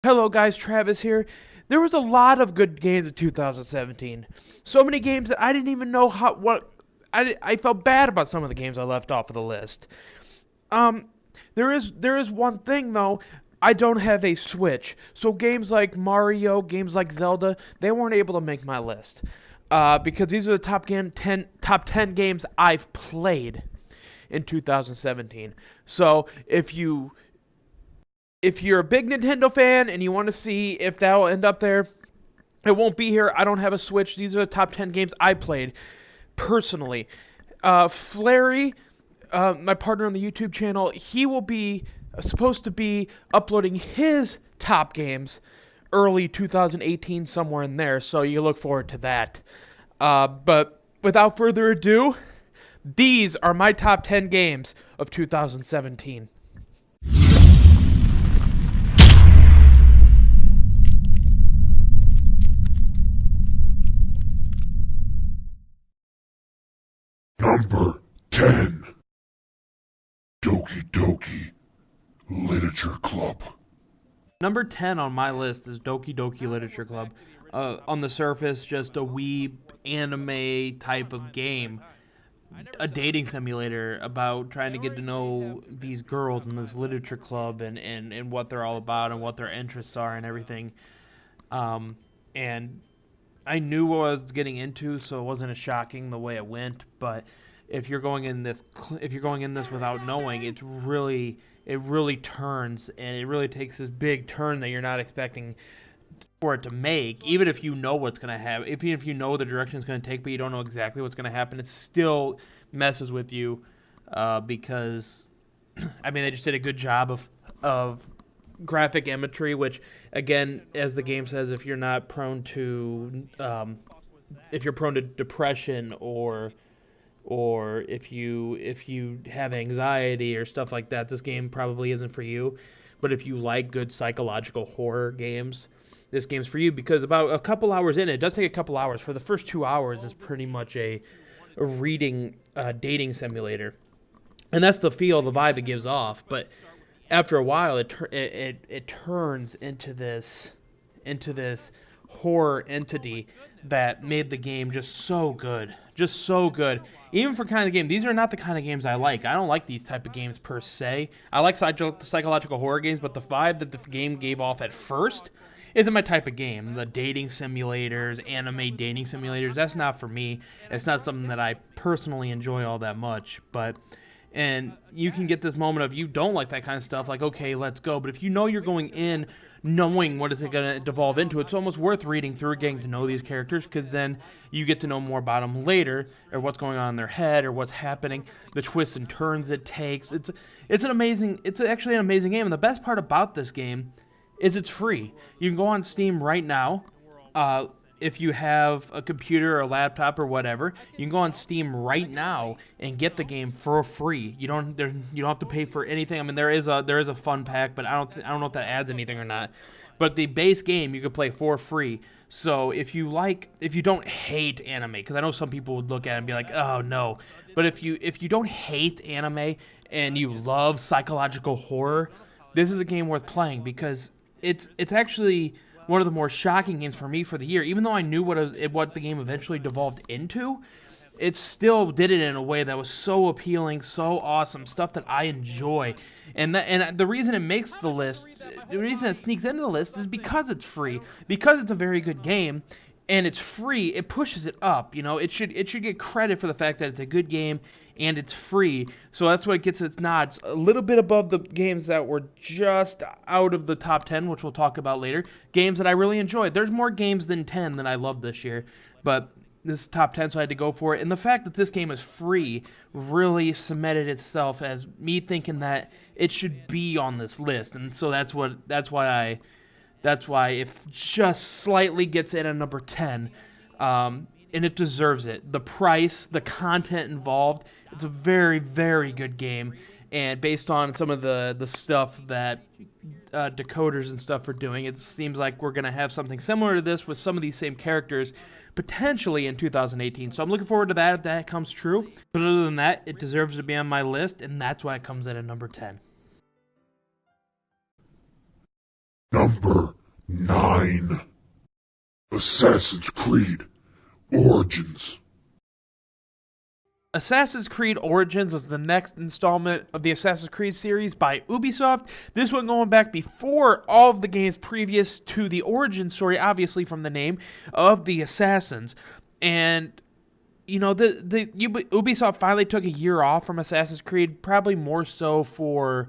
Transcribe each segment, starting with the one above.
Hello guys, Travis here. There was a lot of good games in 2017. So many games that I didn't even know I felt bad about some of the games I left off of the list. Um there is one thing though. I don't have a Switch. So games like Mario, games like Zelda, they weren't able to make my list. Because these are the top 10 games I've played in 2017. So if you're a big Nintendo fan and you want to see if that'll end up there, it won't be here. I don't have a Switch. These are the top 10 games I played personally. Flary, my partner on the YouTube channel, he will be supposed to be uploading his top games early 2018, somewhere in there, so you look forward to that. But without further ado, these are my top 10 games of 2017. Number 10, Dokie Literature Club. Number 10 on my list is Dokie Literature Club. On the surface, just a weeb anime type of game. A dating simulator about trying to get to know these girls in this literature club and what they're all about and what their interests are and everything. And I knew what I was getting into, so it wasn't as shocking the way it went. But if you're going in this without knowing, it really turns, and it really takes this big turn that you're not expecting for it to make. Even if you know what's going to happen, even if you know the direction it's going to take, but you don't know exactly what's going to happen, it still messes with you because I mean they just did a good job of graphic imagery, which again, as the game says, if you're prone to depression or if you have anxiety or stuff like that, this game probably isn't for you. But if you like good psychological horror games, this game's for you, because about a couple hours in, it does take a couple hours. For the first 2 hours, it's pretty much a reading dating simulator, and that's the feel, the vibe it gives off. But after a while, it turns into this horror entity that made the game just so good. Even for kind of game, these are not the kind of games I like. I don't like these type of games per se. I like psychological horror games, but the vibe that the game gave off at first isn't my type of game. The dating simulators, anime dating simulators, that's not for me. It's not something that I personally enjoy all that much. And you can get this moment of you don't like that kind of stuff, like, okay, let's go. But if you know you're going in knowing what is it going to devolve into, it's almost worth reading through, getting to know these characters, because then you get to know more about them later, or what's going on in their head, or what's happening, the twists and turns it takes. It's actually an amazing game. And the best part about this game is it's free. You can go on Steam right now. If you have a computer or a laptop or whatever, you can go on Steam right now and get the game for free. You don't have to pay for anything. I mean, there is a fun pack, but I don't know if that adds anything or not. But the base game you can play for free. So if you don't hate anime, because I know some people would look at it and be like, oh no. But if you don't hate anime and you love psychological horror, this is a game worth playing, because it's actually one of the more shocking games for me for the year. Even though I knew what the game eventually devolved into, it still did it in a way that was so appealing, so awesome, stuff that I enjoy. And the reason it makes the list, the reason it sneaks into the list, is because it's free, because it's a very good game. And it's free, it pushes it up. It should get credit for the fact that it's a good game and it's free. So that's what gets its nods a little bit above the games that were just out of the top 10, which we'll talk about later. Games that I really enjoyed. There's more games than 10 that I love this year, but this is top 10, so I had to go for it. And the fact that this game is free really cemented itself as me thinking that it should be on this list. And so that's why it just slightly gets in at number 10, and it deserves it. The price, the content involved, it's a very, very good game. And based on some of the stuff that decoders and stuff are doing, it seems like we're going to have something similar to this with some of these same characters potentially in 2018. So I'm looking forward to that if that comes true. But other than that, it deserves to be on my list, and that's why it comes in at number 10. Number 9. Assassin's Creed Origins. Assassin's Creed Origins is the next installment of the Assassin's Creed series by Ubisoft. This one going back before all of the games previous to the origin story, obviously from the name, of the Assassins. And, you know, Ubisoft finally took a year off from Assassin's Creed, probably more so for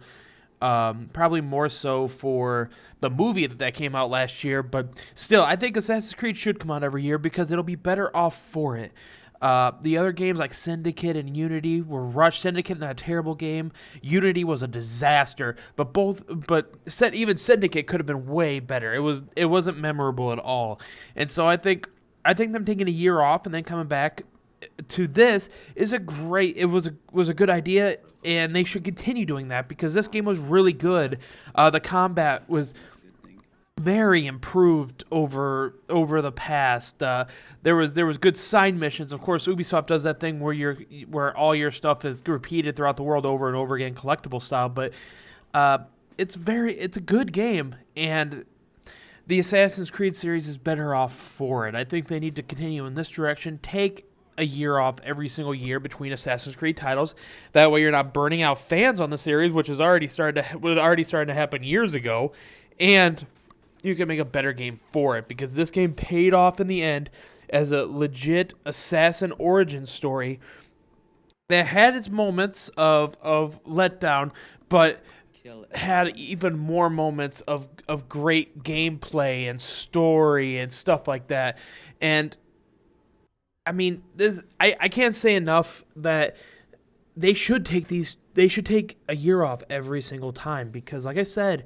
the movie that came out last year. But still, I think Assassin's Creed should come out every year because it'll be better off for it. The other games like Syndicate and Unity were rushed. Syndicate, not a terrible game. Unity was a disaster. Even Syndicate could have been way better. It wasn't memorable at all. And so I think them taking a year off and then coming back to this is was a good idea, and they should continue doing that because this game was really good. The combat was very improved over the past. There was good side missions. Of course, Ubisoft does that thing where all your stuff is repeated throughout the world over and over again, collectible style. But it's a good game, and the Assassin's Creed series is better off for it. I think they need to continue in this direction. Take a year off every single year between Assassin's Creed titles. That way, you're not burning out fans on the series, which was already starting to happen years ago, and you can make a better game for it because this game paid off in the end as a legit assassin origin story that had its moments of letdown, but had even more moments of great gameplay and story and stuff like that. And I mean, I can't say enough that they should take a year off every single time because, like I said,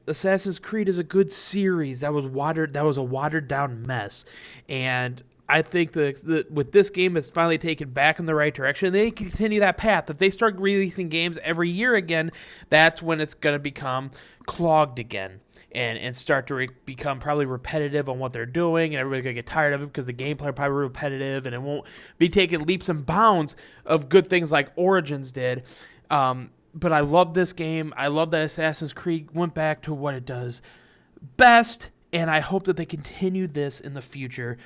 Assassin's Creed is a good series that was a watered down mess, and I think that with this game, it's finally taken back in the right direction. They continue that path. If they start releasing games every year again, that's when it's going to become clogged again and start to become probably repetitive on what they're doing, and everybody's going to get tired of it because the gameplay will probably be repetitive, and it won't be taking leaps and bounds of good things like Origins did. But I love this game. I love that Assassin's Creed went back to what it does best, and I hope that they continue this in the future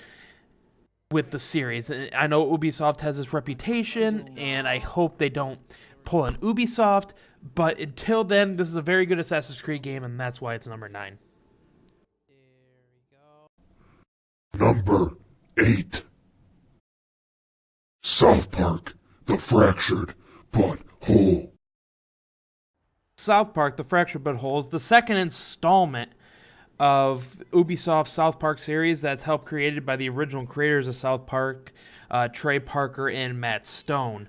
with the series. I know Ubisoft has this reputation, and I hope they don't pull an Ubisoft, but until then, this is a very good Assassin's Creed game, and that's why it's number 9. Number 8. South Park, The Fractured But Whole. South Park, The Fractured But Whole is the second installment of Ubisoft's South Park series that's helped created by the original creators of South Park, Trey Parker and Matt Stone.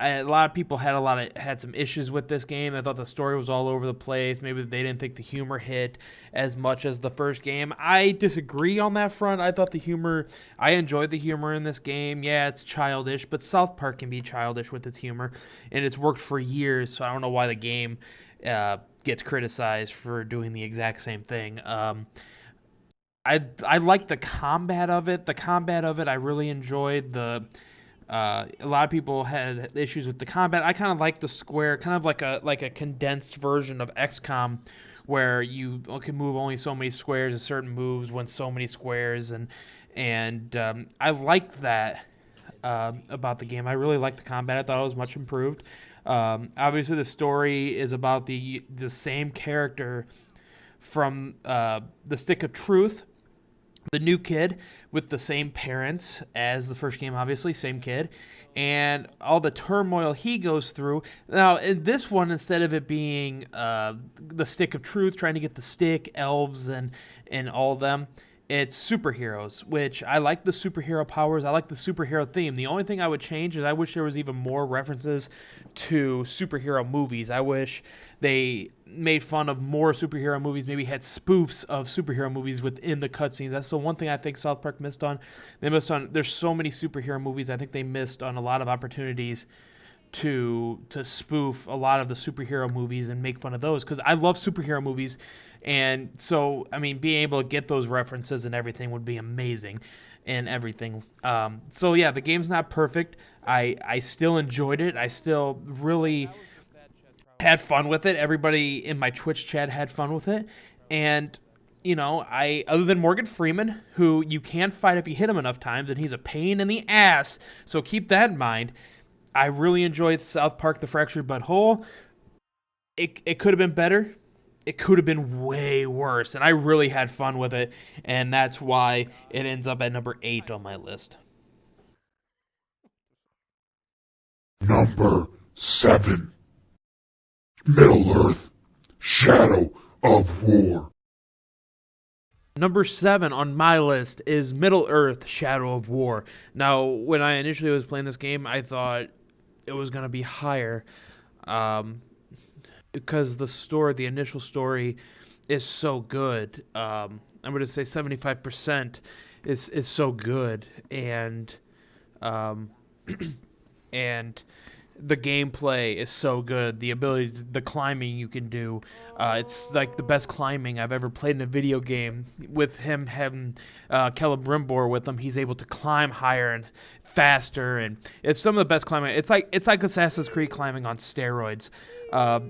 A lot of people had some issues with this game. They thought the story was all over the place. Maybe they didn't think the humor hit as much as the first game. I disagree on that front. I enjoyed the humor in this game. Yeah, it's childish, but South Park can be childish with its humor, and it's worked for years, so I don't know why the game gets criticized for doing the exact same thing. I like the combat of it. I really enjoyed. A lot of people had issues with the combat. I kind of like the square, kind of like a condensed version of XCOM, where you can move only so many squares and certain moves when so many squares, and I liked that about the game. I really liked the combat. I thought it was much improved. Obviously, the story is about the same character from the Stick of Truth, the new kid with the same parents as the first game, obviously, same kid, and all the turmoil he goes through. Now, in this one, instead of it being the Stick of Truth, trying to get the stick, elves, and all of them, it's superheroes, which I like the superhero powers. I like the superhero theme. The only thing I would change is I wish there was even more references to superhero movies. I wish they made fun of more superhero movies, maybe had spoofs of superhero movies within the cutscenes. That's the one thing I think South Park missed on. There's so many superhero movies. I think they missed on a lot of opportunities to spoof a lot of the superhero movies and make fun of those, because I love superhero movies, and so I mean being able to get those references and everything would be amazing and everything. So yeah, the game's not perfect. I still enjoyed it. I still really had fun with it. Everybody in my Twitch chat had fun with it. And, you know, other than Morgan Freeman, who you can't fight if you hit him enough times, and he's a pain in the ass, so keep that in mind. I really enjoyed South Park: The Fractured But Whole. It could have been better. It could have been way worse, and I really had fun with it, and that's why it ends up at number 8 on my list. Number 7. Middle-earth, Shadow of War. Number 7 on my list is Middle-earth: Shadow of War. Now, when I initially was playing this game, I thought it was going to be higher, because the initial story is so good. I'm going to say 75% is so good, and and the gameplay is so good. The climbing you can do, it's like the best climbing I've ever played in a video game. With him having Caleb Rimbor with him, he's able to climb higher and faster, and it's some of the best climbing. It's like Assassin's Creed climbing on steroids. The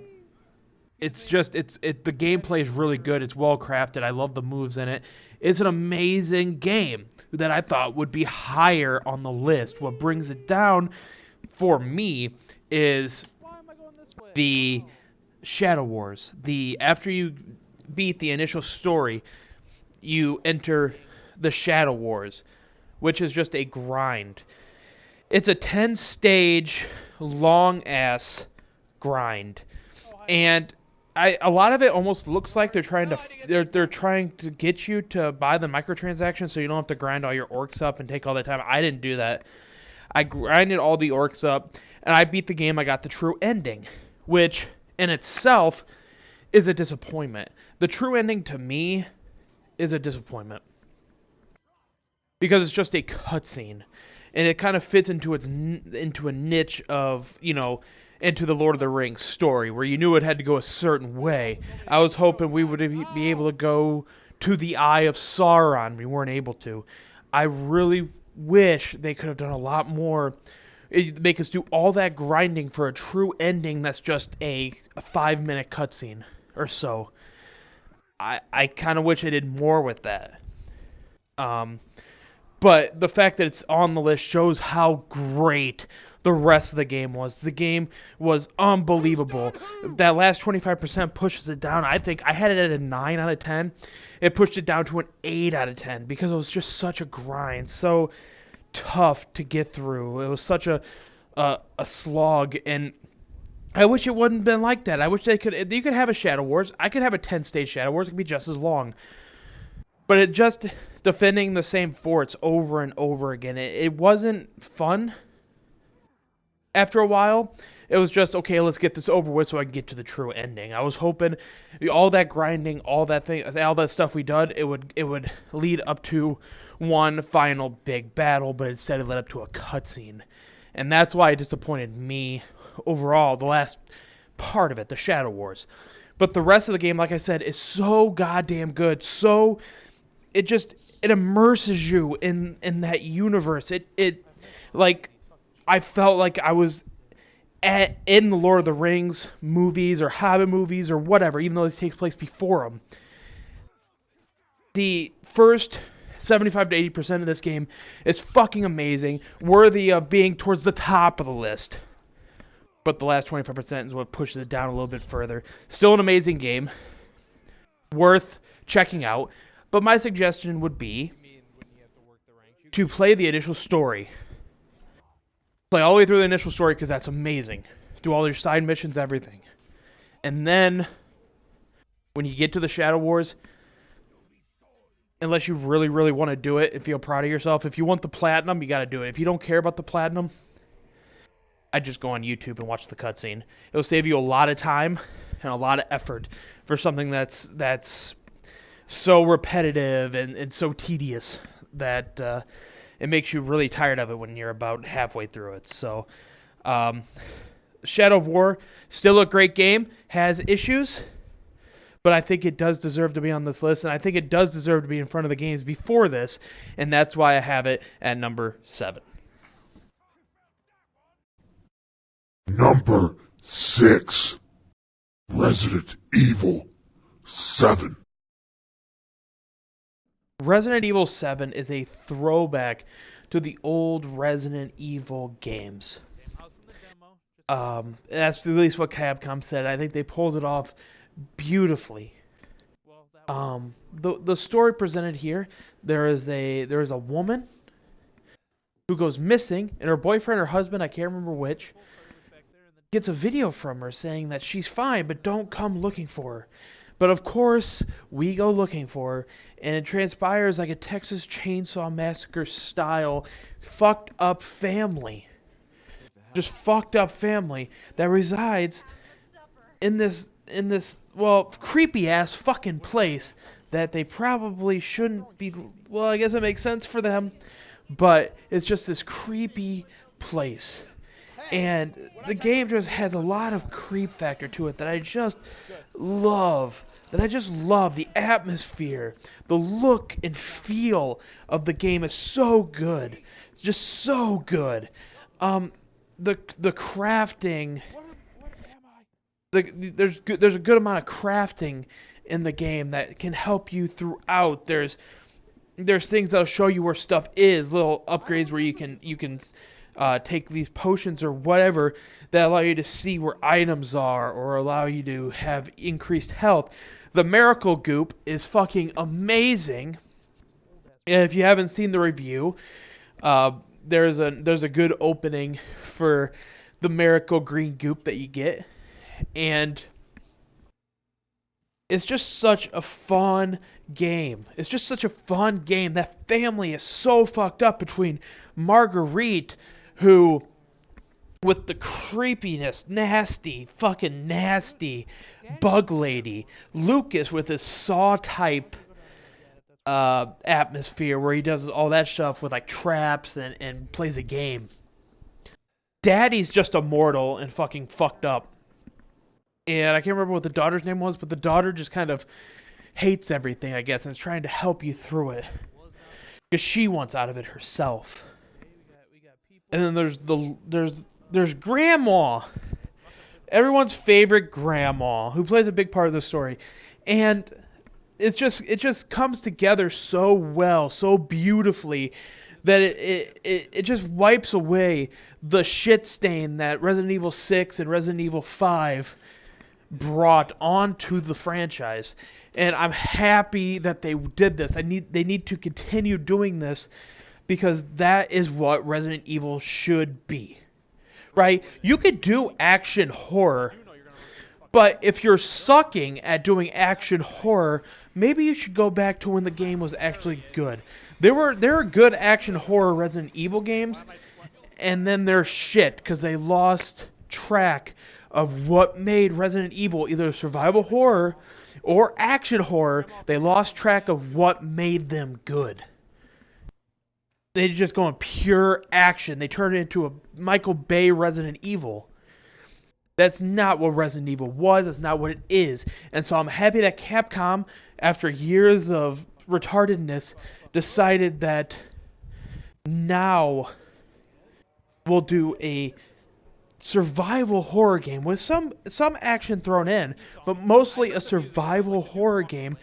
gameplay is really good. It's well crafted. I love the moves in it. It's an amazing game that I thought would be higher on the list. What brings it down for me is the Shadow Wars. After you beat the initial story, you enter the Shadow Wars, which is just a grind. It's a 10-stage long-ass grind. And a lot of it almost looks like they're trying to get you to buy the microtransactions so you don't have to grind all your orcs up and take all that time. I didn't do that. I grinded all the orcs up, and I beat the game. I got the true ending, which in itself is a disappointment. The true ending to me is a disappointment because it's just a cutscene, and it kind of fits into a niche of, you know, into the Lord of the Rings story where you knew it had to go a certain way. I was hoping we would be able to go to the Eye of Sauron. We weren't able to. I really wish they could have done a lot more. Make us do all that grinding for a true ending that's just a 5-minute cutscene or so. I kind of wish they did more with that. But the fact that it's on the list shows how great the rest of the game was. The game was unbelievable. That last 25% pushes it down. I think I had it at a 9 out of 10. It pushed it down to an 8 out of 10 because it was just such a grind, so tough to get through. It was such a slog, and I wish it wouldn't have been like that. I wish you could have a Shadow Wars. I could have a 10-stage Shadow Wars. It could be just as long. But it just defending the same forts over and over again. It wasn't fun. After a while, it was just, okay, let's get this over with so I can get to the true ending. I was hoping all that grinding, all that stuff we did, it would lead up to one final big battle, but instead it led up to a cutscene. And that's why it disappointed me overall, the last part of it, the Shadow Wars. But the rest of the game, like I said, is so goddamn good. So it immerses you in that universe. Like, I felt like I was in the Lord of the Rings movies or Hobbit movies or whatever, even though this takes place before them. The first 75 to 80% of this game is fucking amazing, worthy of being towards the top of the list. But the last 25% is what pushes it down a little bit further. Still an amazing game, worth checking out. But my suggestion would be to play the initial story. Play all the way through the initial story because that's amazing. Do all your side missions, everything. And then, when you get to the Shadow Wars, unless you really, really want to do it and feel proud of yourself, if you want the platinum, you got to do it. If you don't care about the platinum, I'd just go on YouTube and watch the cutscene. It'll save you a lot of time and a lot of effort for something that's so repetitive and so tedious that it makes you really tired of it when you're about halfway through it. So, Shadow of War, still a great game, has issues, but I think it does deserve to be on this list, and I think it does deserve to be in front of the games before this, and that's why I have it at number 7. Number 6. Resident Evil 7. Resident Evil 7 is a throwback to the old Resident Evil games. That's at least what Capcom said. I think they pulled it off beautifully. The story presented here, there is a woman who goes missing, and her boyfriend or husband, I can't remember which, gets a video from her saying that she's fine, but don't come looking for her. But of course, we go looking for her, and it transpires like a Texas Chainsaw Massacre style fucked up family. Just fucked up family that resides in this well, creepy ass fucking place that they probably shouldn't be. Well, I guess it makes sense for them, but it's just this creepy place. And the game just has a lot of creep factor to it that I just love. The atmosphere, the look and feel of the game is so good. It's just so good. The crafting. There's a good amount of crafting in the game that can help you throughout. There's things that'll show you where stuff is, little upgrades where you can take these potions or whatever that allow you to see where items are or allow you to have increased health. The miracle goop is fucking amazing. And if you haven't seen the review, there's a good opening for the miracle green goop that you get. And it's just such a fun game. That family is so fucked up between Marguerite, who, with the creepiness, fucking nasty bug lady. Lucas with his Saw type atmosphere where he does all that stuff with like traps and plays a game. Daddy's just immortal and fucking fucked up. And I can't remember what the daughter's name was, but the daughter just kind of hates everything, I guess, and is trying to help you through it. Because she wants out of it herself. And then there's Grandma. Everyone's favorite Grandma, who plays a big part of the story. And it just comes together so well, so beautifully, that it just wipes away the shit stain that Resident Evil 6 and Resident Evil 5 brought onto the franchise. And I'm happy that they did this. They need to continue doing this, because that is what Resident Evil should be. Right? You could do action horror, but if you're sucking at doing action horror, maybe you should go back to when the game was actually good. There are good action horror Resident Evil games, and then they're shit because they lost track of what made Resident Evil either survival horror or action horror. They lost track of what made them good. They just go on pure action. They turn it into a Michael Bay Resident Evil. That's not what Resident Evil was. That's not what it is. And so I'm happy that Capcom, after years of retardedness, decided that now we'll do a survival horror game with some action thrown in, but mostly a survival horror game.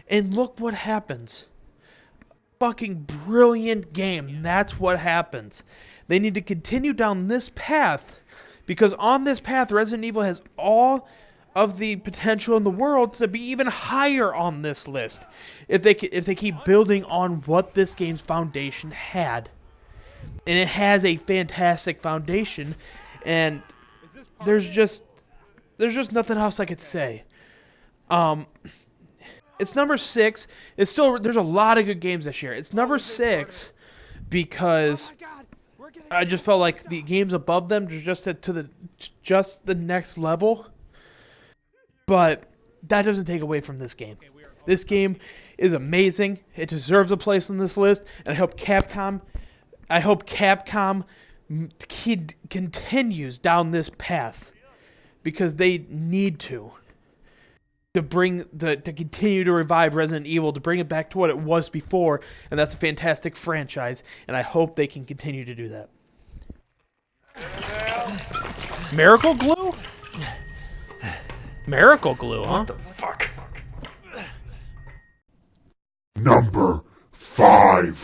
And look what happens. Fucking brilliant game. That's what happens. They need to continue down this path, because on this path Resident Evil has all of the potential in the world to be even higher on this list if they keep building on what this game's foundation had. And it has a fantastic foundation, and there's just nothing else I could say. It's number 6. It's still, there's a lot of good games this year. It's number 6 because I just felt like the games above them just the next level. But that doesn't take away from this game. This game is amazing. It deserves a place on this list, and I hope Capcom continues down this path, because they need to continue to revive Resident Evil, to bring it back to what it was before, and that's a fantastic franchise, and I hope they can continue to do that. Miracle glue? Miracle glue, huh? What the fuck? Number 5.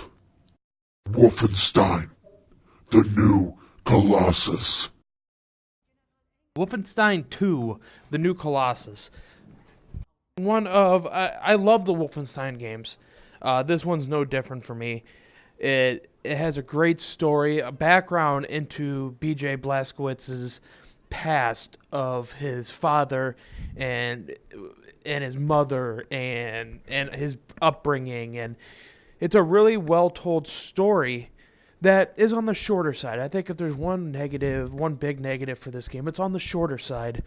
Wolfenstein The New Colossus. Wolfenstein 2, The New Colossus. I love the Wolfenstein games. This one's no different for me. It has a great story, a background into B.J. Blazkowicz's past of his father and his mother and his upbringing, and it's a really well told story that is on the shorter side. I think if there's one big negative for this game, it's on the shorter side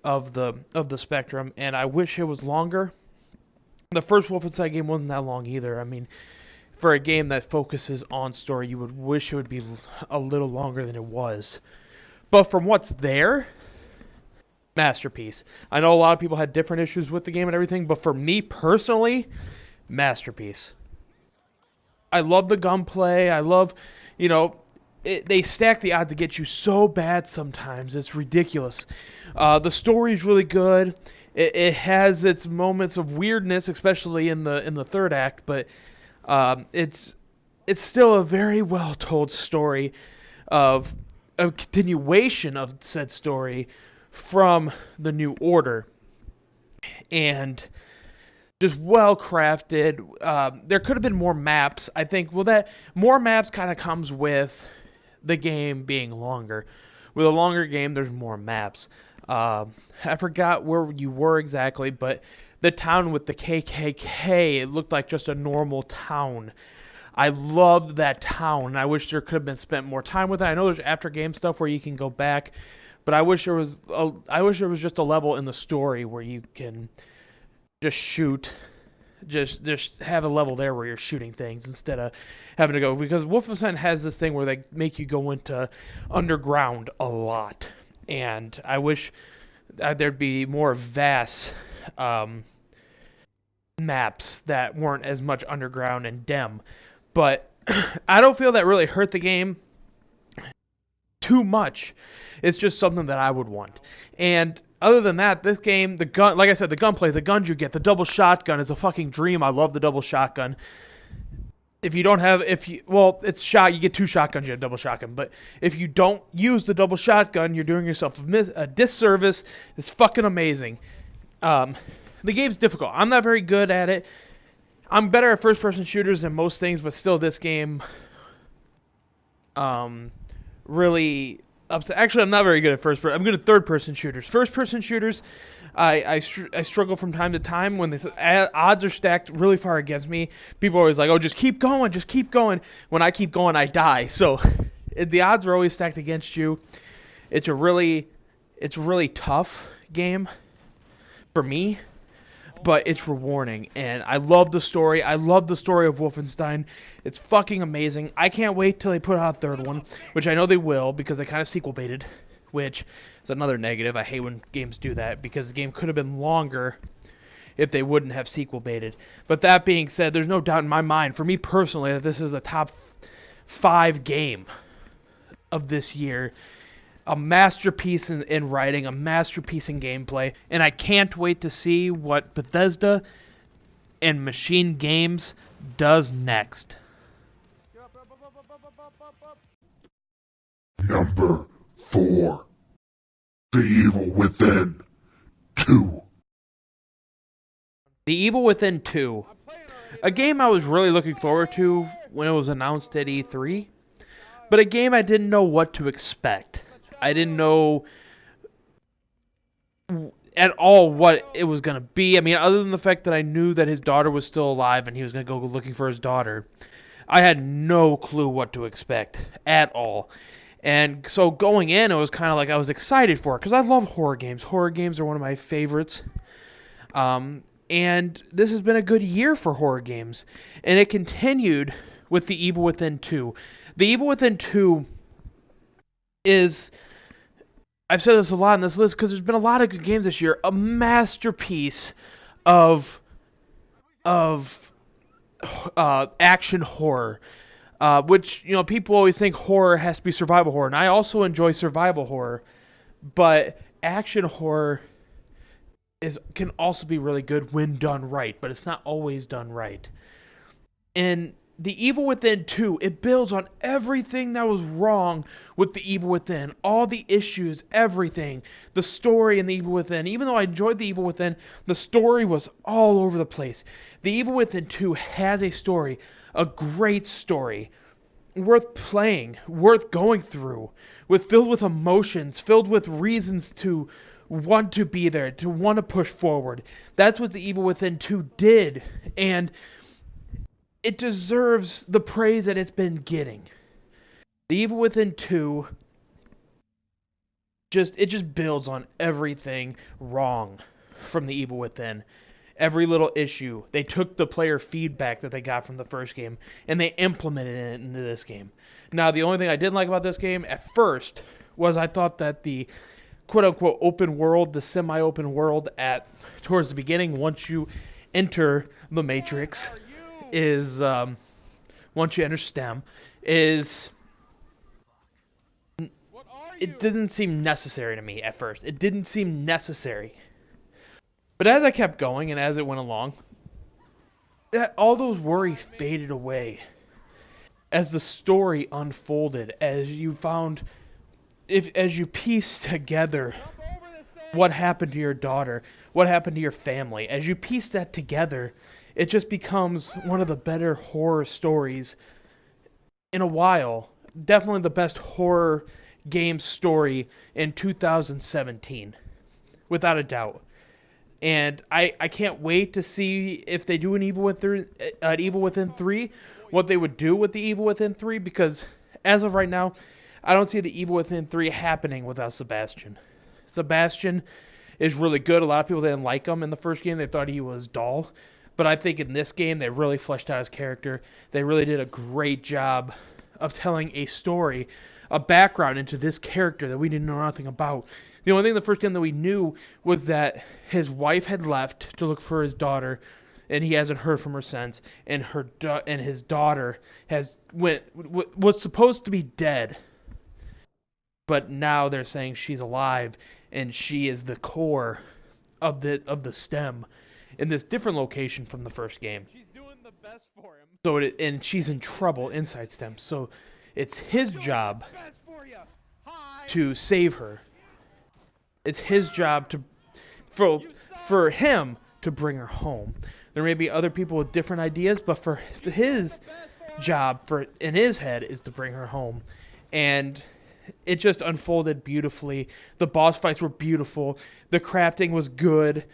of the spectrum, and I wish it was longer. The first Wolfenstein game wasn't that long either. I mean, for a game that focuses on story, you would wish it would be a little longer than it was. But from what's there, masterpiece. I know a lot of people had different issues with the game and everything, but for me personally, masterpiece. I love the gunplay. I love, they stack the odds to get you so bad sometimes. It's ridiculous. The story's really good. It has its moments of weirdness, especially in the third act, but it's still a very well told story of a continuation of said story from the New Order, and just well crafted. There could have been more maps. I think that more maps kind of comes with the game being longer. With a longer game, there's more maps. I forgot where you were exactly, but the town with the KKK, it looked like just a normal town. I loved that town, and I wish there could have been spent more time with it. I know there's after game stuff where you can go back, but I wish there was just a level in the story where you can just shoot, just have a level there where you're shooting things instead of having to go, because Wolfenstein has this thing where they make you go into underground a lot, and I wish there'd be more vast maps that weren't as much underground and dim. But I don't feel that really hurt the game too much. It's just something that I would want. And other than that, this game, the gun, like I said, the gunplay, the guns you get, the double shotgun is a fucking dream. I love the double shotgun. You get 2 shotguns, you have a double shotgun. But if you don't use the double shotgun, you're doing yourself a disservice. It's fucking amazing. The game's difficult. I'm not very good at it. I'm better at first-person shooters than most things, but still, this game really upset. Actually, I'm not very good at first-person. I'm good at third-person shooters. First-person shooters, I struggle from time to time when the odds are stacked really far against me. People are always like, "Oh, just keep going, just keep going." When I keep going, I die. So the odds are always stacked against you. It's a really tough game for me, but it's rewarding, and I love the story. I love the story of Wolfenstein. It's fucking amazing. I can't wait till they put out a third one, which I know they will, because they kind of sequel baited, which is another negative. I hate when games do that, because the game could have been longer if they wouldn't have sequel baited. But that being said, there's no doubt in my mind, for me personally, that this is the top 5 game of this year. A masterpiece in writing, a masterpiece in gameplay, and I can't wait to see what Bethesda and Machine Games does next. Number 4. The Evil Within 2. The Evil Within 2. A game I was really looking forward to when it was announced at E3, but a game I didn't know what to expect. I didn't know at all what it was going to be. I mean, other than the fact that I knew that his daughter was still alive and he was going to go looking for his daughter, I had no clue what to expect at all. And so going in, it was kind of like I was excited for it, because I love horror games. Horror games are one of my favorites. And this has been a good year for horror games. And it continued with The Evil Within 2. The Evil Within 2 is, I've said this a lot in this list because there's been a lot of good games this year, a masterpiece of action horror, which, people always think horror has to be survival horror, and I also enjoy survival horror, but action horror can also be really good when done right, but it's not always done right. And The Evil Within 2, it builds on everything that was wrong with The Evil Within. All the issues, everything. The story in The Evil Within. Even though I enjoyed The Evil Within, the story was all over the place. The Evil Within 2 has a story, a great story, worth playing, worth going through, filled with emotions, filled with reasons to want to be there, to want to push forward. That's what The Evil Within 2 did, and it deserves the praise that it's been getting. The Evil Within 2 just builds on everything wrong from The Evil Within. Every little issue. They took the player feedback that they got from the first game and they implemented it into this game. Now, the only thing I didn't like about this game at first was I thought that the quote-unquote open world, the semi-open world towards the beginning, once you enter the Matrix, is once you enter STEM, is it didn't seem necessary to me at first. It didn't seem necessary. But as I kept going and as it went along, all those worries faded away as the story unfolded, as you pieced together what happened to your daughter, what happened to your family. As you piece that together, it just becomes one of the better horror stories in a while. Definitely the best horror game story in 2017, without a doubt. And I can't wait to see if they do an Evil Within 3, what they would do with the Evil Within 3, because as of right now, I don't see the Evil Within 3 happening without Sebastian. Sebastian is really good. A lot of people didn't like him in the first game. They thought he was dull. But I think in this game, they really fleshed out his character. They really did a great job of telling a story, a background into this character that we didn't know nothing about. The only thing in the first game that we knew was that his wife had left to look for his daughter, and he hasn't heard from her since. And his daughter was supposed to be dead, but now they're saying she's alive, and she is the core of the STEM in this different location from the first game. She's doing the best for him. And she's in trouble inside STEM. So it's his job to save her. It's his job for him to bring her home. There may be other people with different ideas, but for his job in his head is to bring her home. And it just unfolded beautifully. The boss fights were beautiful. The crafting was good.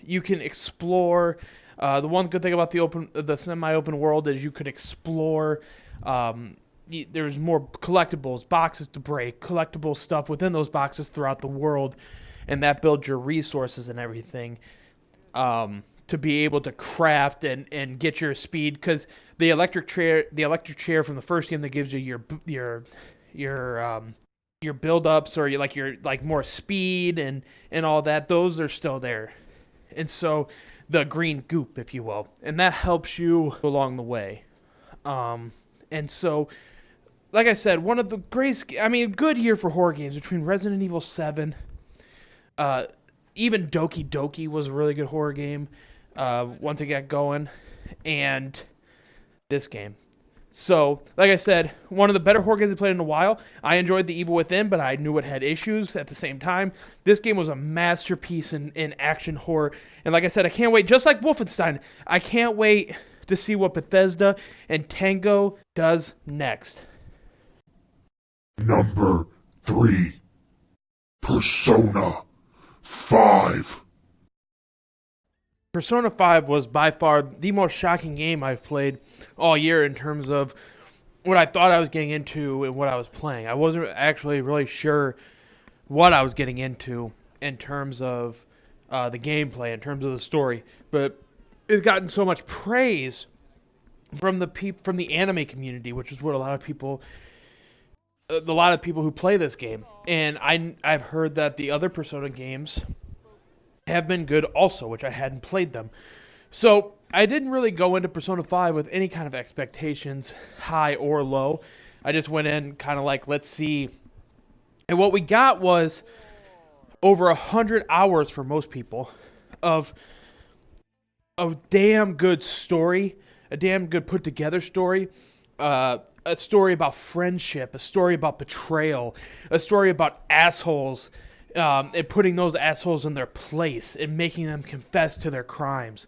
You can explore. The one good thing about the semi-open world is you could explore. There's more collectibles, boxes to break, collectible stuff within those boxes throughout the world, and that builds your resources and everything to be able to craft and get your speed. Because the electric chair from the first game that gives you your build-ups or your more speed and all that, those are still there. And so the green goop, if you will, and that helps you along the way. And so, like I said, one of the good year for horror games between Resident Evil 7, even Dokie was a really good horror game once it got going, and this game. So, like I said, one of the better horror games I played in a while. I enjoyed The Evil Within, but I knew it had issues at the same time. This game was a masterpiece in action horror. And like I said, I can't wait, just like Wolfenstein, I can't wait to see what Bethesda and Tango does next. Number 3. Persona 5. Persona 5 was by far the most shocking game I've played all year in terms of what I thought I was getting into and what I was playing. I wasn't actually really sure what I was getting into in terms of the gameplay, in terms of the story, but it's gotten so much praise from the anime community, which is what a lot of people who play this game. And I've heard that the other Persona games have been good also, which I hadn't played them. So I didn't really go into Persona 5 with any kind of expectations, high or low. I just went in kind of like, let's see. And what we got was over 100 hours for most people of a damn good story, a damn good put together story, a story about friendship, a story about betrayal, a story about assholes, and putting those assholes in their place and making them confess to their crimes.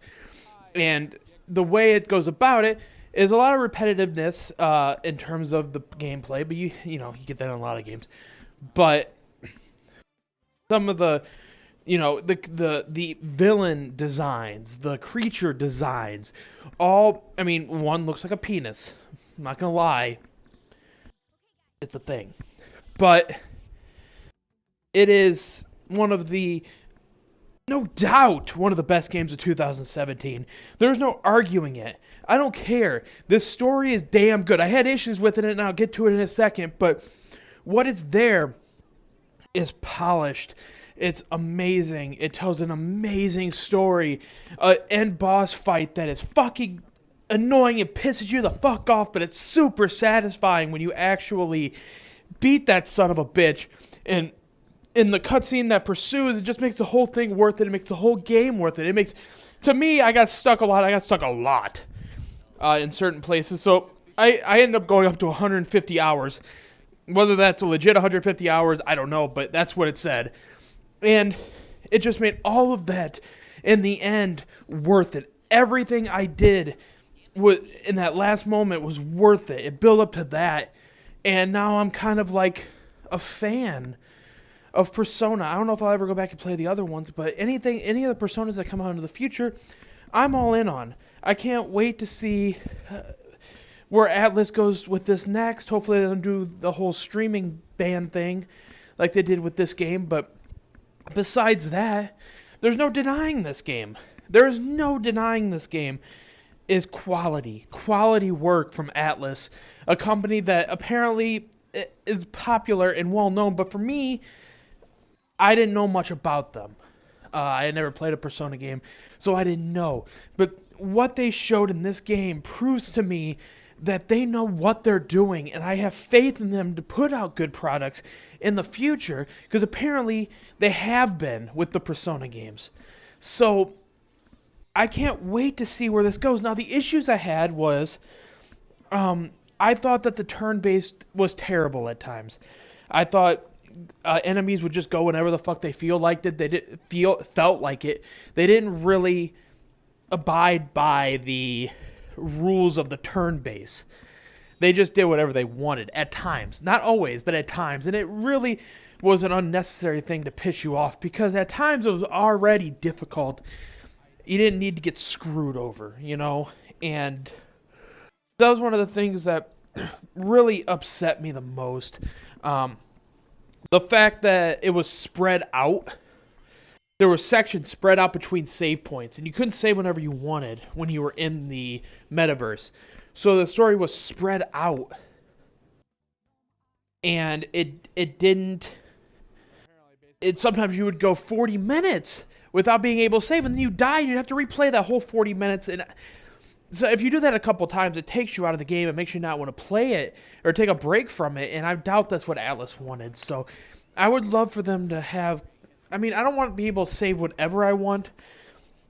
And the way it goes about it is a lot of repetitiveness in terms of the gameplay, but you get that in a lot of games. But some of the the villain designs, the creature designs, one looks like a penis. I'm not gonna lie, it's a thing, but it is no doubt one of the best games of 2017. There's no arguing it. I don't care. This story is damn good. I had issues with it, and I'll get to it in a second, but what is there is polished. It's amazing. It tells an amazing story. End boss fight that is fucking annoying. It pisses you the fuck off, but it's super satisfying when you actually beat that son of a bitch. And in the cutscene that pursues, it just makes the whole thing worth it. It makes the whole game worth it. To me, I got stuck a lot. In certain places. So I ended up going up to 150 hours. Whether that's a legit 150 hours, I don't know, but that's what it said. And it just made all of that, in the end, worth it. Everything I did in that last moment was worth it. It built up to that. And now I'm kind of like a fan of Persona. I don't know if I'll ever go back and play the other ones, but any of the Personas that come out into the future, I'm all in on. I can't wait to see where Atlas goes with this next. Hopefully they don't do the whole streaming ban thing like they did with this game, but besides that, there's no denying this game. There's no denying this game is quality work from Atlas, a company that apparently is popular and well known, but for me, I didn't know much about them. I had never played a Persona game, so I didn't know. But what they showed in this game proves to me that they know what they're doing, and I have faith in them to put out good products in the future, because apparently they have been with the Persona games. So I can't wait to see where this goes. Now, the issues I had was I thought that the turn-based was terrible at times. I thought enemies would just go whenever the fuck they felt like it. They didn't really abide by the rules of the turn base. They just did whatever they wanted at times. Not always, but at times. And it really was an unnecessary thing to piss you off, because at times it was already difficult. You didn't need to get screwed over, And that was one of the things that really upset me the most. The fact that it was spread out. There were sections spread out between save points, and you couldn't save whenever you wanted when you were in the metaverse. So the story was spread out, and it didn't. Sometimes you would go 40 minutes without being able to save, and then you die, and you'd have to replay that whole 40 minutes. And so if you do that a couple times, it takes you out of the game. It makes you not want to play it or take a break from it, and I doubt that's what Atlas wanted. So I would love for them to have. I don't want to be able to save whatever I want,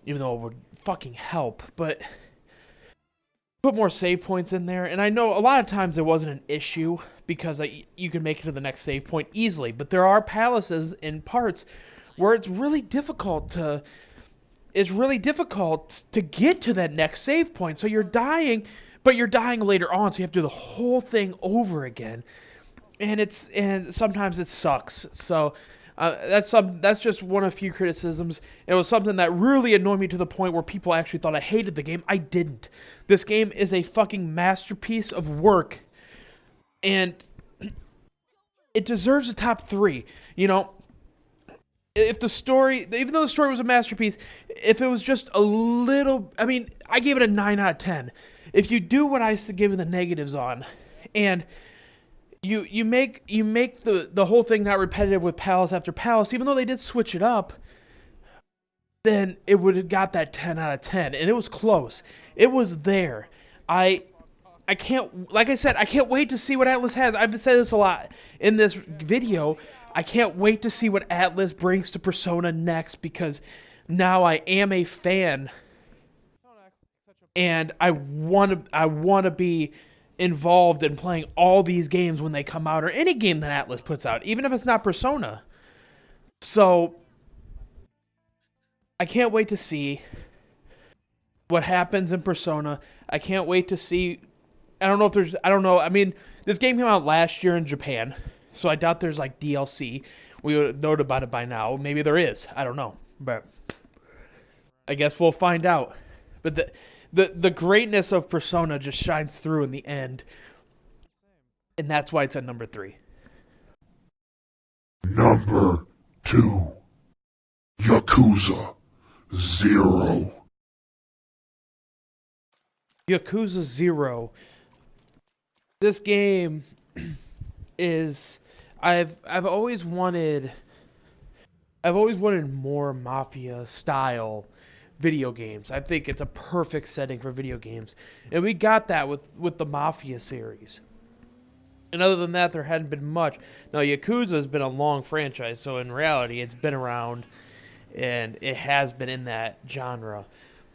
even though it would fucking help, but put more save points in there. And I know a lot of times it wasn't an issue, because you can make it to the next save point easily, but there are palaces in parts where it's really difficult to get to that next save point. So you're dying, but you're dying later on, so you have to do the whole thing over again. And sometimes it sucks. So that's just one of a few criticisms. It was something that really annoyed me to the point where people actually thought I hated the game. I didn't. This game is a fucking masterpiece of work, and it deserves a top 3. If the story, even though the story was a masterpiece, if it was just a little, I gave it a 9 out of 10. If you do what I used to give the negatives on, and You make the whole thing not repetitive with palace after palace, even though they did switch it up, then it would have got that 10 out of 10, and it was close. It was there. I can't, like I said, I can't wait to see what Atlas has. I've said this a lot in this video. I can't wait to see what Atlas brings to Persona next, because now I am a fan and I want to be involved in playing all these games when they come out, or any game that Atlas puts out, even if it's not Persona. So I can't wait to see what happens in Persona. I can't wait to see. I don't know. I mean, this game came out last year in Japan, so I doubt there's like DLC. We would have known about it by now. Maybe there is. I don't know, but I guess we'll find out. But the greatness of Persona just shines through in the end, and that's why it's at number 3. Number 2. Yakuza Zero. Yakuza Zero. This game is I've always wanted more mafia style video games. I think it's a perfect setting for video games, and we got that with the Mafia series. And other than that, there hadn't been much. Now, Yakuza has been a long franchise, so in reality, it's been around, and it has been in that genre.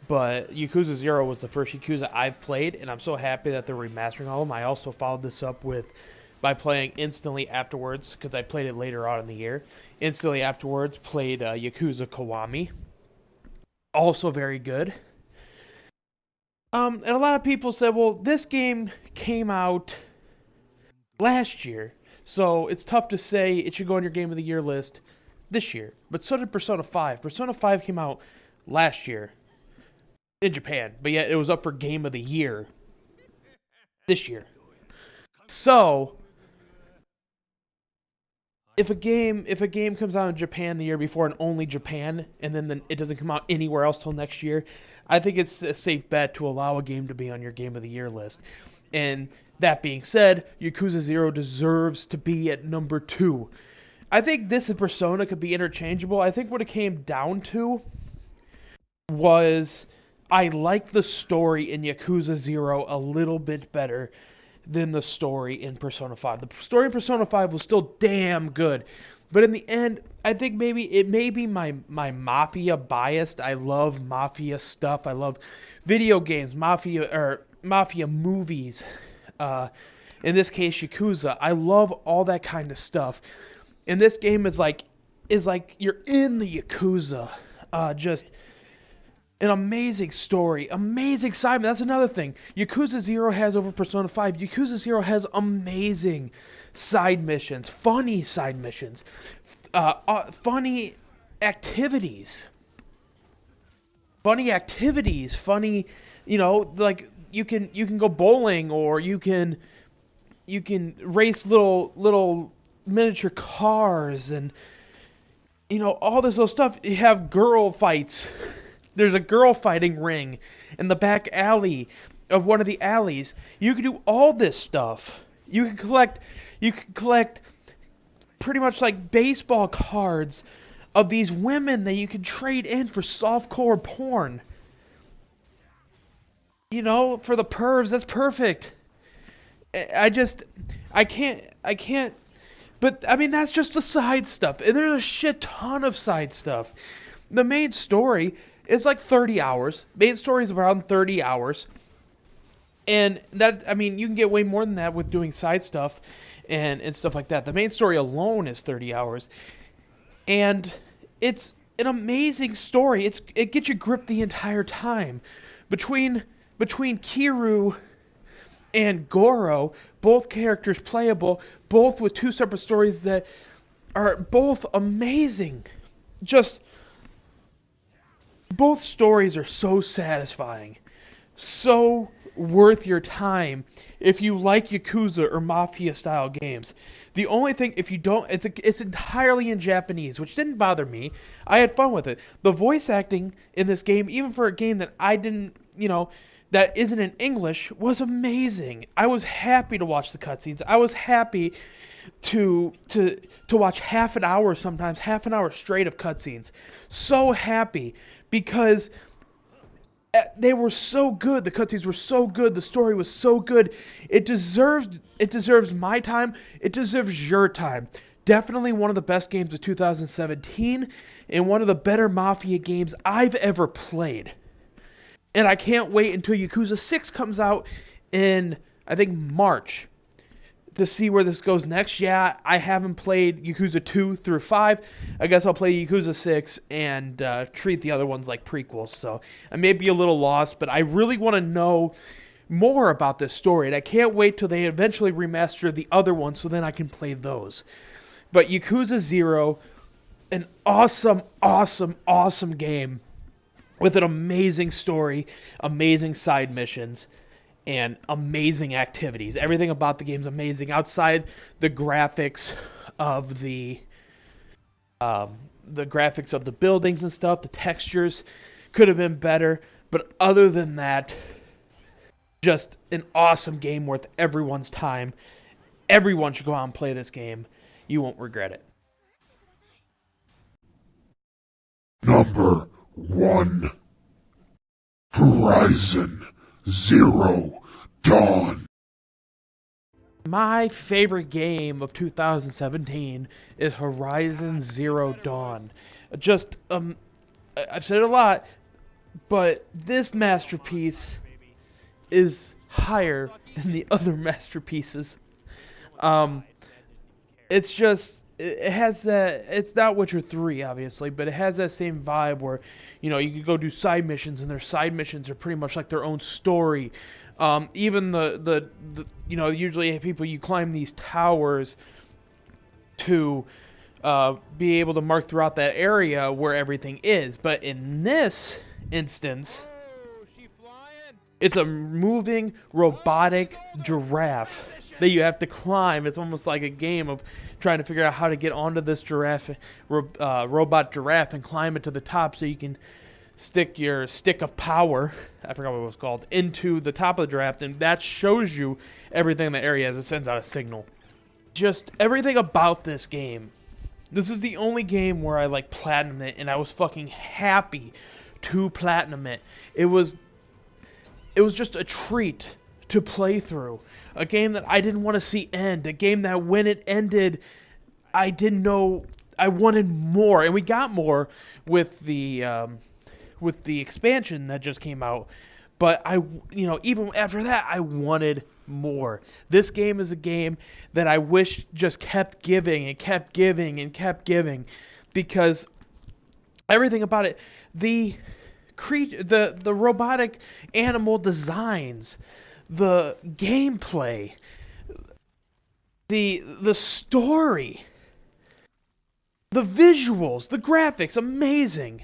But Yakuza Zero was the first Yakuza I've played, and I'm so happy that they're remastering all of them. I also followed this up by playing instantly afterwards, because I played it later on in the year. Instantly afterwards, played Yakuza Kiwami. Also very good. And a lot of people said, well, this game came out last year, so it's tough to say it should go on your Game of the Year list this year. But so did Persona 5. Persona 5 came out last year in Japan, but yet it was up for Game of the Year this year. So if a game comes out in Japan the year before and only Japan, and then it doesn't come out anywhere else till next year, I think it's a safe bet to allow a game to be on your Game of the Year list. And that being said, Yakuza Zero deserves to be at number 2. I think this and Persona could be interchangeable. I think what it came down to was I like the story in Yakuza Zero a little bit better than the story in Persona 5. The story in Persona 5 was still damn good. But in the end, I think maybe it may be my Mafia biased. I love Mafia stuff. I love video games, Mafia movies. In this case, Yakuza. I love all that kind of stuff. And this game is like you're in the Yakuza. Just an amazing story, amazing side. That's another thing. Yakuza Zero has over Persona 5. Yakuza Zero has amazing side missions, funny side missions, funny activities. Funny, like you can go bowling, or you can race little miniature cars, and all this little stuff. You have girl fights. There's a girl fighting ring in the back alley of one of the alleys. You can do all this stuff. You can collect pretty much like baseball cards of these women that you can trade in for softcore porn. For the pervs, that's perfect. I can't. But I mean, that's just the side stuff. And there's a shit ton of side stuff. The main story is like 30 hours. Main story is around 30 hours. And that, I mean, you can get way more than that with doing side stuff and stuff like that. The main story alone is 30 hours. And it's an amazing story. It gets you gripped the entire time. Between Kiryu and Goro, both characters playable, both with 2 separate stories that are both amazing. Just both stories are so satisfying, so worth your time if you like Yakuza or Mafia style games. The only thing, if you don't, it's entirely in Japanese, which didn't bother me. I had fun with it. The voice acting in this game, even for a game that I didn't, that isn't in English, was amazing. I was happy to watch the cutscenes. I was happy to watch half an hour straight of cutscenes. So happy, because They were so good. The cutscenes were so good. The story was so good. It deserves my time. It deserves your time. Definitely one of the best games of 2017 and one of the better Mafia games I've ever played. And I can't wait until Yakuza 6 comes out in, I think, March to see where this goes next. Yeah, I haven't played Yakuza 2 through 5. I guess I'll play Yakuza 6 and treat the other ones like prequels. So I may be a little lost, but I really want to know more about this story. And I can't wait till they eventually remaster the other ones so then I can play those. But Yakuza Zero, an awesome, awesome, awesome game with an amazing story, amazing side missions, and amazing activities. Everything about the game's amazing. Outside the graphics of the buildings and stuff, the textures could have been better. But other than that, just an awesome game worth everyone's time. Everyone should go out and play this game. You won't regret it. Number 1. Horizon Zero Dawn. My favorite game of 2017 is Horizon Zero Dawn. Just, I've said it a lot, but this masterpiece is higher than the other masterpieces. It's just, it has that, it's not Witcher 3, obviously, but it has that same vibe where, you can go do side missions, and their side missions are pretty much like their own story. Even usually people, you climb these towers to be able to mark throughout that area where everything is. But in this instance, it's a moving robotic giraffe that you have to climb. It's almost like a game of trying to figure out how to get onto this robot giraffe and climb it to the top so you can stick your stick of power, I forgot what it was called, into the top of the giraffe, and that shows you everything in the area as it sends out a signal. Just everything about this game. This is the only game where I platinum it, and I was fucking happy to platinum it. It was just a treat to play through. A game that I didn't want to see end. A game that when it ended, I didn't know, I wanted more. And we got more with the expansion that just came out. But even after that, I wanted more. This game is a game that I wish just kept giving and kept giving and kept giving. Because everything about it, the robotic animal designs, the gameplay, the story, the visuals, the graphics, amazing.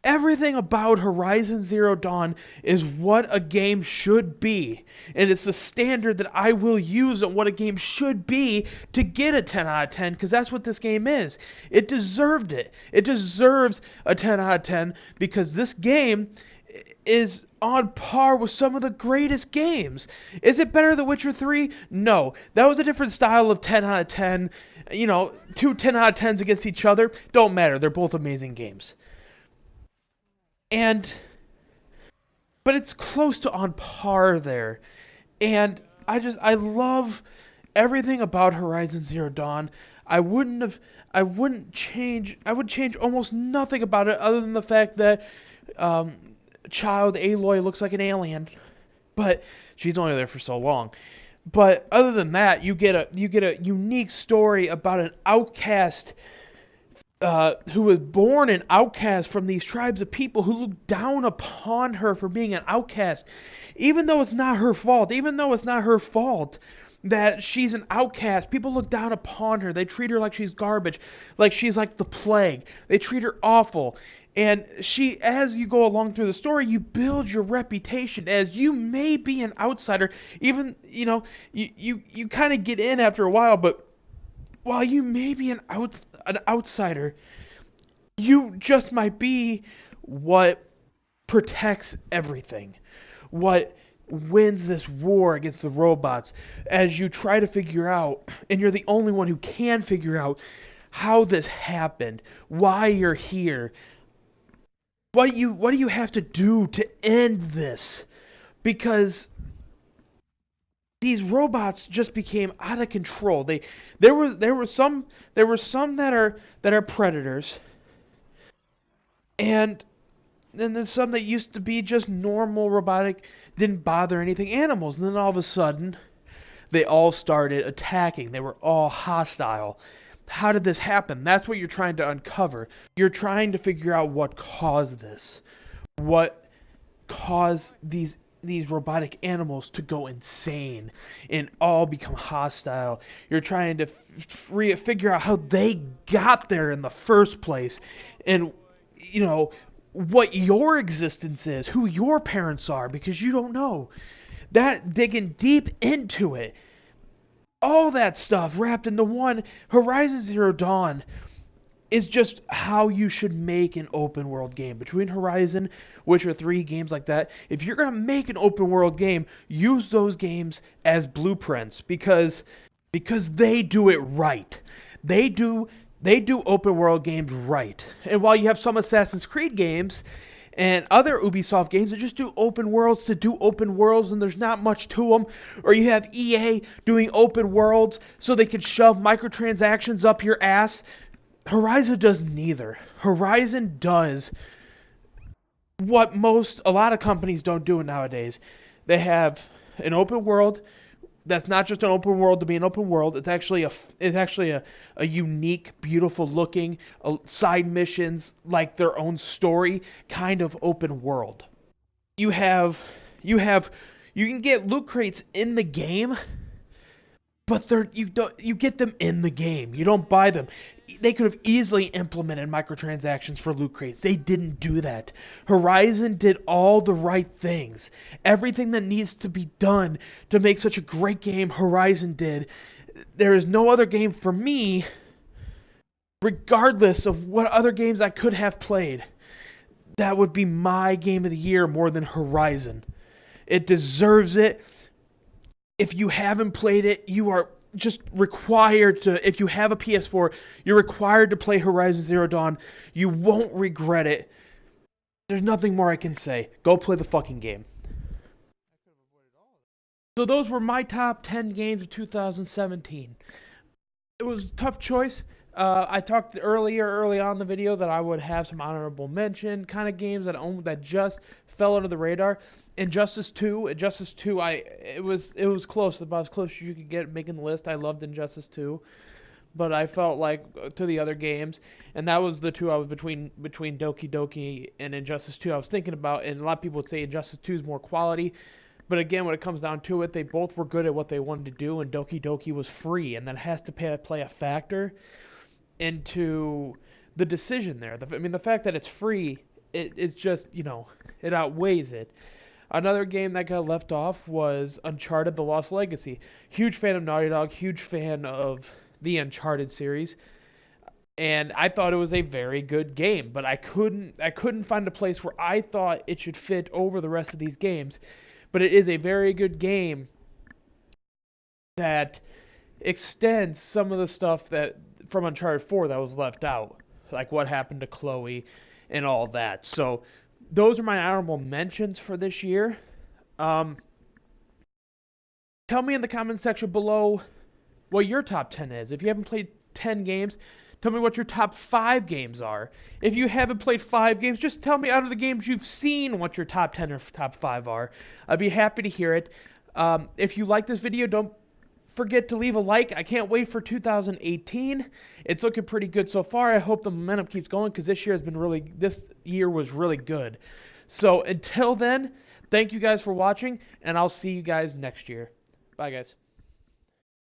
Everything about Horizon Zero Dawn is what a game should be. And it's the standard that I will use on what a game should be to get a 10 out of 10, because that's what this game is. It deserved it. It deserves a 10 out of 10 because this game is on par with some of the greatest games. Is it better than Witcher 3? No. That was a different style of 10 out of 10. Two 10 out of 10s against each other. Don't matter. They're both amazing games. But it's close to on par there. And I love everything about Horizon Zero Dawn. I would change almost nothing about it other than the fact that child Aloy looks like an alien. But she's only there for so long. But other than that, you get a unique story about an outcast who was born an outcast from these tribes of people who look down upon her for being an outcast, even though it's not her fault. Even though it's not her fault that she's an outcast, people look down upon her. They treat her like she's garbage, like she's like the plague. They treat her awful. And as you go along through the story, you build your reputation as you may be an outsider. Even, you kind of get in after a while, but while you may be an outsider, you just might be what protects everything. What wins this war against the robots as you try to figure out, and you're the only one who can figure out how this happened, why you're here, What do you have to do to end this? Because these robots just became out of control. There were some that are predators, and then there's some that used to be just normal robotic, didn't bother anything animals, and then all of a sudden they all started attacking. They were all hostile. How did this happen? That's what you're trying to uncover. You're trying to figure out what caused this. What caused these robotic animals to go insane and all become hostile. You're trying to figure out how they got there in the first place, and what your existence is, who your parents are, because you don't know. That digging deep into it, all that stuff wrapped into one. Horizon Zero Dawn is just how you should make an open world game. Between Horizon, Witcher 3, games like that, if you're going to make an open world game, use those games as blueprints, because they do it right. They do open world games right. And while you have some Assassin's Creed games and other Ubisoft games that just do open worlds to do open worlds and there's not much to them, or you have EA doing open worlds so they can shove microtransactions up your ass, Horizon does neither. Horizon does what a lot of companies don't do nowadays. They have an open world that's not just an open world to be an open world. It's actually a unique, beautiful looking side missions, like their own story kind of open world. You can get loot crates in the game, but you get them in the game. You don't buy them. They could have easily implemented microtransactions for loot crates. They didn't do that. Horizon did all the right things. Everything that needs to be done to make such a great game, Horizon did. There is no other game for me, regardless of what other games I could have played, that would be my game of the year more than Horizon. It deserves it. If you haven't played it, you are just required to. If you have a PS4, you're required to play Horizon Zero Dawn. You won't regret it. There's nothing more I can say. Go play the fucking game. So those were my top 10 games of 2017. It was a tough choice. I talked early on in the video that I would have some honorable mention kind of games that just fell under the radar. Injustice 2, it was close, about as close as you could get making the list. I loved Injustice 2, but I felt like to the other games, and that was the two I was between Dokie and Injustice 2 I was thinking about, and a lot of people would say Injustice 2 is more quality, but again, when it comes down to it, they both were good at what they wanted to do, and Dokie was free, and that has to play a factor into the decision there. The fact that it's free, it's just, it outweighs it. Another game that got left off was Uncharted: The Lost Legacy. Huge fan of Naughty Dog, huge fan of the Uncharted series, and I thought it was a very good game, but I couldn't find a place where I thought it should fit over the rest of these games. But it is a very good game that extends some of the stuff that from Uncharted 4 that was left out, like what happened to Chloe and all that. So those are my honorable mentions for this year. Tell me in the comment section below what your top 10 is. If you haven't played 10 games, tell me what your top 5 games are. If you haven't played 5 games, just tell me out of the games you've seen what your top 10 or top 5 are. I'd be happy to hear it. If you like this video, don't forget to leave a like. I can't wait for 2018. It's looking pretty good so far. I hope the momentum keeps going because this year was really good. So until then, thank you guys for watching, and I'll see you guys next year. Bye, guys.